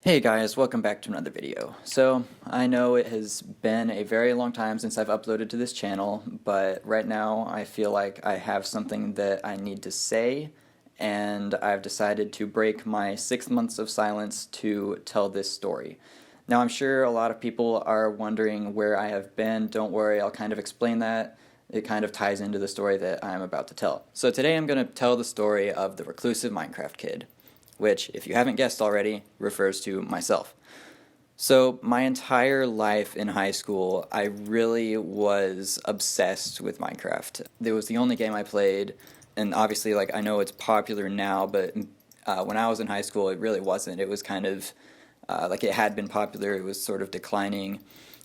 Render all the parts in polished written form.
Hey guys, welcome back to another video. So, I know it has been a very long time since I've uploaded to this channel, but right now I feel like I have something that I need to say, and I've decided to break my 6 months of silence to tell this story. Now, I'm sure a lot of people are wondering where I have been. Don't worry, I'll kind of explain that. It kind of ties into the story that I'm about to tell. So today I'm going to tell the story of the Reclusive Minecraft Kid, which, if you haven't guessed already, refers to myself. So, my entire life in high school, I really was obsessed with Minecraft. It was the only game I played, and obviously, I know it's popular now, but when I was in high school, it really wasn't. It was kind of, it had been popular, it was sort of declining.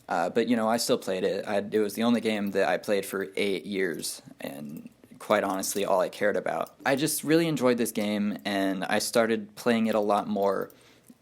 But, I still played it. It was the only game that I played for 8 years, and quite honestly all I cared about. I just really enjoyed this game, and I started playing it a lot more,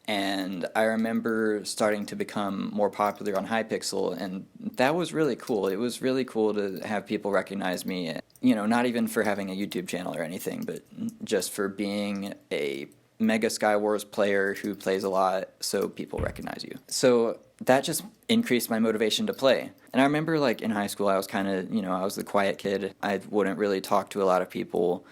and I remember starting to become more popular on Hypixel, and that was really cool. It was really cool to have people recognize me, not even for having a YouTube channel or anything, but just for being a Mega Skywars player who plays a lot, so people recognize you. So that just increased my motivation to play. And I remember, in high school, I was kind of, I was the quiet kid. I wouldn't really talk to a lot of people.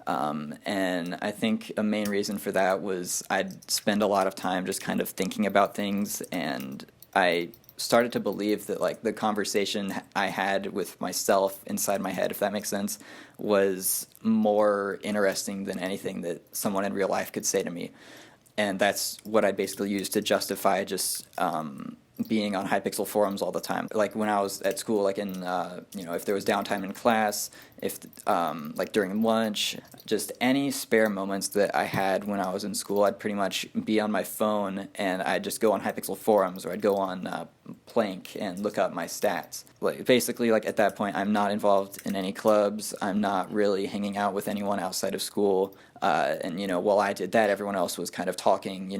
And I think a main reason for that was I'd spend a lot of time just kind of thinking about things, and I started to believe that the conversation I had with myself inside my head, if that makes sense, was more interesting than anything that someone in real life could say to me. And that's what I basically used to justify just being on Hypixel forums all the time. Like when I was at school, if there was downtime in class, if during lunch, just any spare moments that I had when I was in school, I'd pretty much be on my phone and I'd just go on Hypixel forums, or I'd go on Plank and look up my stats. Basically, at that point, I'm not involved in any clubs. I'm not really hanging out with anyone outside of school. While I did that, everyone else was kind of talking,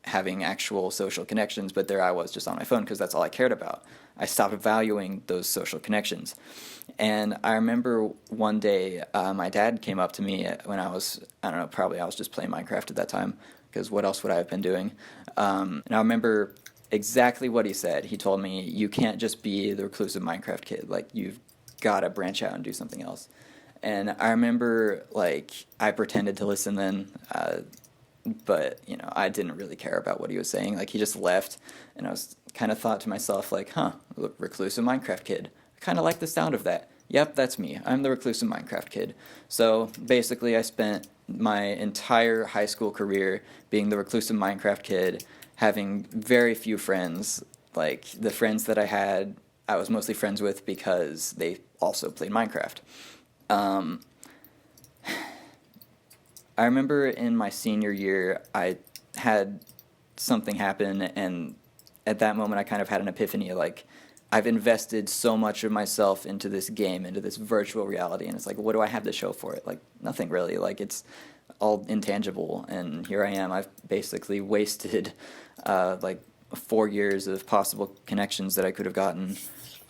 having actual social connections, but there I was just on my phone because that's all I cared about. I stopped valuing those social connections. And I remember one day my dad came up to me when I don't know, probably I was just playing Minecraft at that time, because what else would I have been doing? And I remember exactly what he said. He told me, you can't just be the Reclusive Minecraft Kid, you've got to branch out and do something else. And I remember, I pretended to listen then, but, I didn't really care about what he was saying. He just left, and I was kind of thought to myself, Reclusive Minecraft Kid. I kind of like the sound of that. Yep, that's me. I'm the Reclusive Minecraft Kid. So, basically, I spent my entire high school career being the Reclusive Minecraft Kid, having very few friends. The friends that I had, I was mostly friends with because they also played Minecraft. I remember in my senior year, I had something happen, and at that moment I kind of had an epiphany, I've invested so much of myself into this game, into this virtual reality, and it's what do I have to show for it? Nothing really. It's all intangible, and here I am. I've basically wasted, 4 years of possible connections that I could have gotten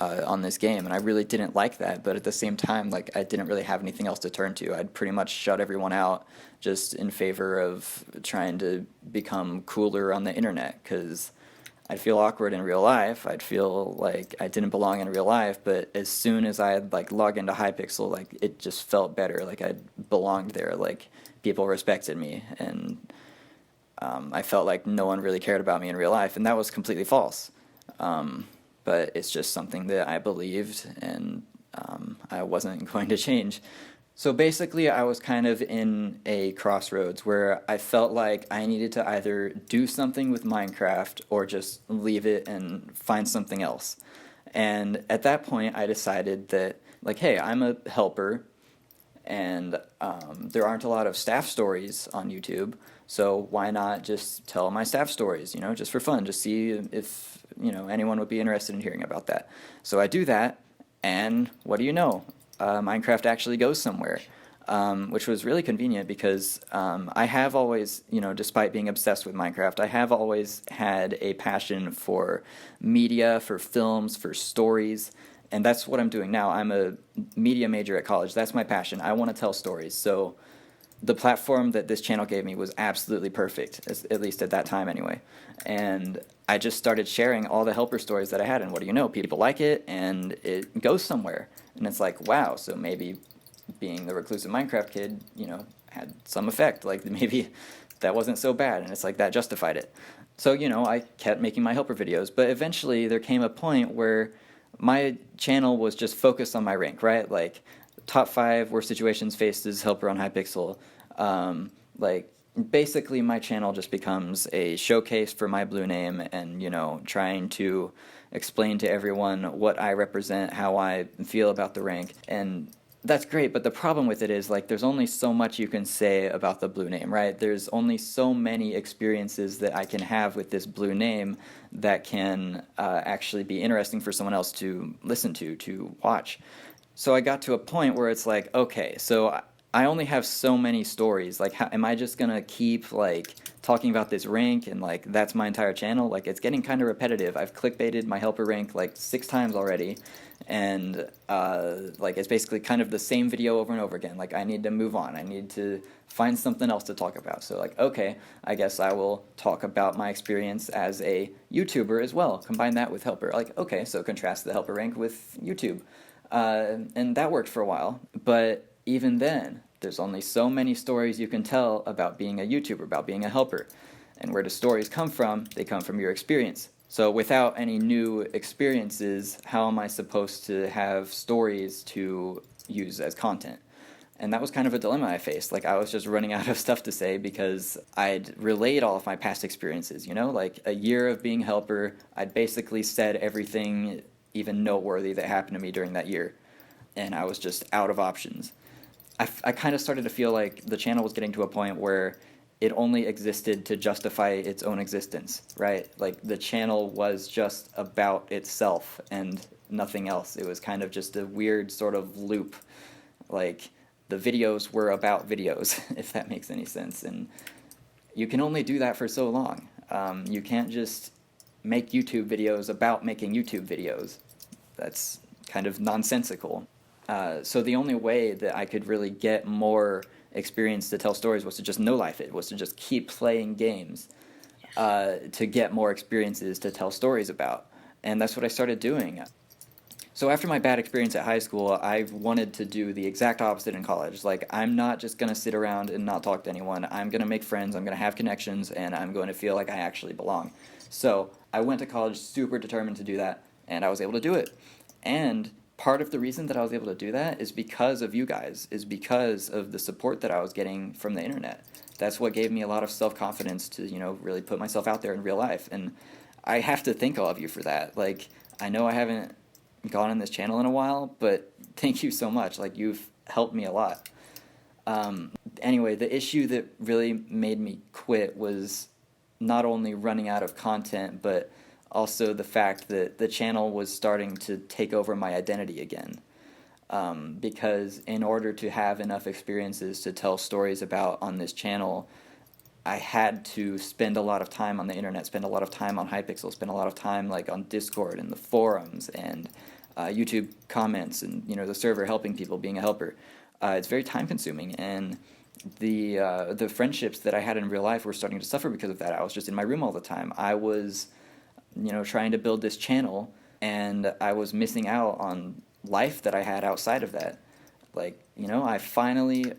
on this game, and I really didn't like that, but at the same time, I didn't really have anything else to turn to. I'd pretty much shut everyone out just in favor of trying to become cooler on the internet, because I'd feel awkward in real life. I'd feel like I didn't belong in real life, but as soon as I'd log into Hypixel, it just felt better, I belonged there, people respected me, and I felt like no one really cared about me in real life, and that was completely false. But it's just something that I believed, and I wasn't going to change. So basically, I was kind of in a crossroads where I felt like I needed to either do something with Minecraft or just leave it and find something else. And at that point, I decided that, hey, I'm a helper, and there aren't a lot of staff stories on YouTube, so why not just tell my staff stories, just for fun, just see if anyone would be interested in hearing about that. So I do that, and what do you know? Minecraft actually goes somewhere, which was really convenient because I have always, despite being obsessed with Minecraft, I have always had a passion for media, for films, for stories, and that's what I'm doing now. I'm a media major at college. That's my passion. I want to tell stories. So the platform that this channel gave me was absolutely perfect, at least at that time anyway. And I just started sharing all the helper stories that I had, and what do you know, people like it, and it goes somewhere. And it's like, wow, so maybe being the Reclusive Minecraft Kid, you know, had some effect. Like, maybe that wasn't so bad, and it's like that justified it. So, you know, I kept making my helper videos, but eventually there came a point where my channel was just focused on my rank, right? Like, top 5 worst situations faced as helper on Hypixel. Like, basically my channel just becomes a showcase for my blue name and, you know, trying to explain to everyone what I represent, how I feel about the rank, and that's great, but the problem with it is, like, there's only so much you can say about the blue name, right? There's only so many experiences that I can have with this blue name that can actually be interesting for someone else to listen to watch. So I got to a point where it's like, okay, so I only have so many stories. Like, how, am I just gonna keep, like, talking about this rank and, like, that's my entire channel? Like, it's getting kind of repetitive. I've clickbaited my helper rank like 6 times already, and like, it's basically kind of the same video over and over again. Like, I need to move on. I need to find something else to talk about. So, like, okay, I guess I will talk about my experience as a YouTuber as well. Combine that with helper. Like, okay, so contrast the helper rank with YouTube. And that worked for a while, but even then, there's only so many stories you can tell about being a YouTuber, about being a helper. And where do stories come from? They come from your experience. So without any new experiences, how am I supposed to have stories to use as content? And that was kind of a dilemma I faced. Like, I was just running out of stuff to say because I'd relayed all of my past experiences, you know? Like, a year of being a helper, I'd basically said everything even noteworthy that happened to me during that year. And I was just out of options. I kind of started to feel like the channel was getting to a point where it only existed to justify its own existence, right? Like, the channel was just about itself and nothing else. It was kind of just a weird sort of loop. Like, the videos were about videos, if that makes any sense. And you can only do that for so long. You can't just make YouTube videos about making YouTube videos. That's kind of nonsensical. So the only way that I could really get more experience to tell stories was to just no-life it, was to just keep playing games to get more experiences to tell stories about. And that's what I started doing. So after my bad experience at high school, I wanted to do the exact opposite in college. Like, I'm not just going to sit around and not talk to anyone. I'm going to make friends, I'm going to have connections, and I'm going to feel like I actually belong. So I went to college super determined to do that, and I was able to do it. And part of the reason that I was able to do that is because of you guys, is because of the support that I was getting from the internet. That's what gave me a lot of self-confidence to, you know, really put myself out there in real life. And I have to thank all of you for that. Like, I know I haven't gone on this channel in a while, but thank you so much. Like, you've helped me a lot. Anyway, the issue that really made me quit was not only running out of content, but also the fact that the channel was starting to take over my identity again. Because in order to have enough experiences to tell stories about on this channel, I had to spend a lot of time on the internet, spend a lot of time on Hypixel, spend a lot of time, like, on Discord and the forums and YouTube comments and, you know, the server, helping people, being a helper. It's very time consuming, and the friendships that I had in real life were starting to suffer because of that. I was just in my room all the time. I was, you know, trying to build this channel, and I was missing out on life that I had outside of that. Like, you know, I finally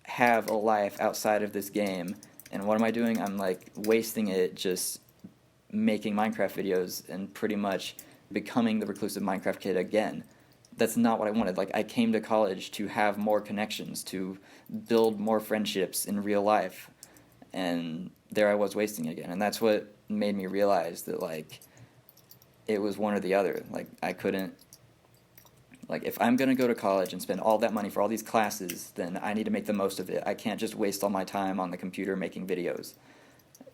have a life outside of this game, and what am I doing? I'm, like, wasting it just making Minecraft videos and pretty much becoming the Reclusive Minecraft Kid again. That's not what I wanted. Like, I came to college to have more connections, to build more friendships in real life, and there I was wasting it again. And that's what made me realize that, like, it was one or the other. Like, I couldn't, like, if I'm going to go to college and spend all that money for all these classes, then I need to make the most of it. I can't just waste all my time on the computer making videos.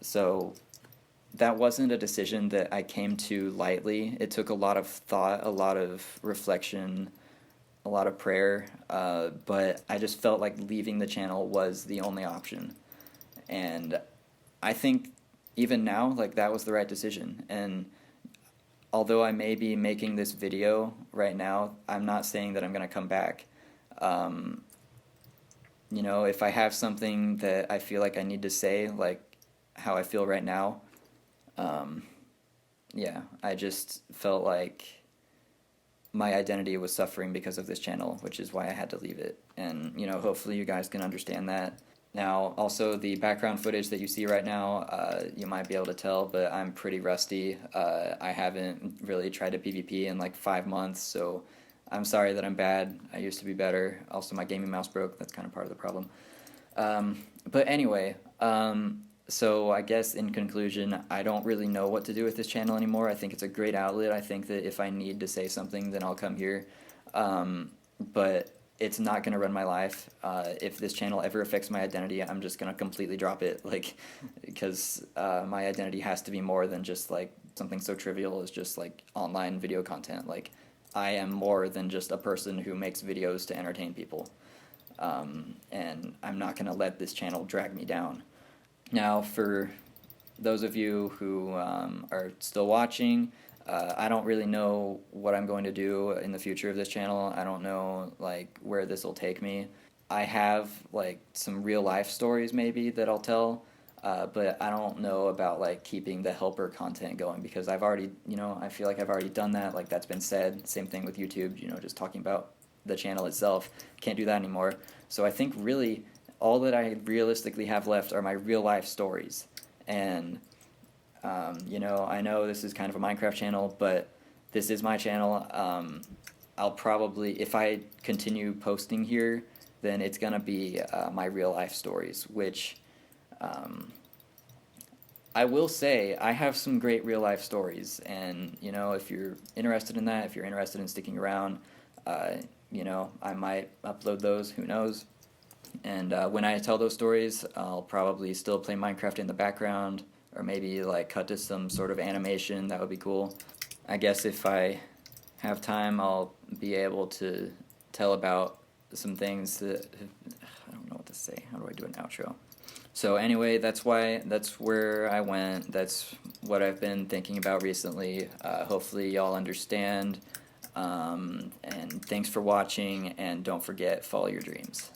So that wasn't a decision that I came to lightly. It took a lot of thought, a lot of reflection, a lot of prayer, but I just felt like leaving the channel was the only option. And I think even now, like, that was the right decision. And although I may be making this video right now, I'm not saying that I'm going to come back. you know, if I have something that I feel like I need to say, like how I feel right now, um, yeah, I just felt like my identity was suffering because of this channel, which is why I had to leave it. And, you know, hopefully you guys can understand that. Now, also the background footage that you see right now, you might be able to tell, but I'm pretty rusty. I haven't really tried to PvP in like 5 months, so I'm sorry that I'm bad. I used to be better. Also, my gaming mouse broke. That's kind of part of the problem. But anyway, so I guess in conclusion, I don't really know what to do with this channel anymore. I think it's a great outlet. I think that if I need to say something, then I'll come here. But it's not going to run my life. If this channel ever affects my identity, I'm just going to completely drop it. Like, because my identity has to be more than just like something so trivial as just like online video content. Like, I am more than just a person who makes videos to entertain people. And I'm not going to let this channel drag me down. Now, for those of you who are still watching, I don't really know what I'm going to do in the future of this channel. I don't know like where this will take me. I have like some real life stories maybe that I'll tell, but I don't know about like keeping the helper content going because I've already, you know, I feel like I've already done that. Like that's been said. Same thing with YouTube, you know, just talking about the channel itself. Can't do that anymore. So I think really all that I realistically have left are my real life stories. And you know, I know this is kind of a Minecraft channel, but this is my channel. I'll probably, if I continue posting here, then it's gonna be my real life stories, which I will say I have some great real life stories, and you know, if you're interested in that, if you're interested in sticking around, you know, I might upload those. Who knows? And when I tell those stories, I'll probably still play Minecraft in the background, or maybe like cut to some sort of animation. That would be cool. I guess if I have time, I'll be able to tell about some things that I don't know what to say. How do I do an outro? So anyway, that's where I went. That's what I've been thinking about recently. Hopefully y'all understand. And thanks for watching, and don't forget, follow your dreams.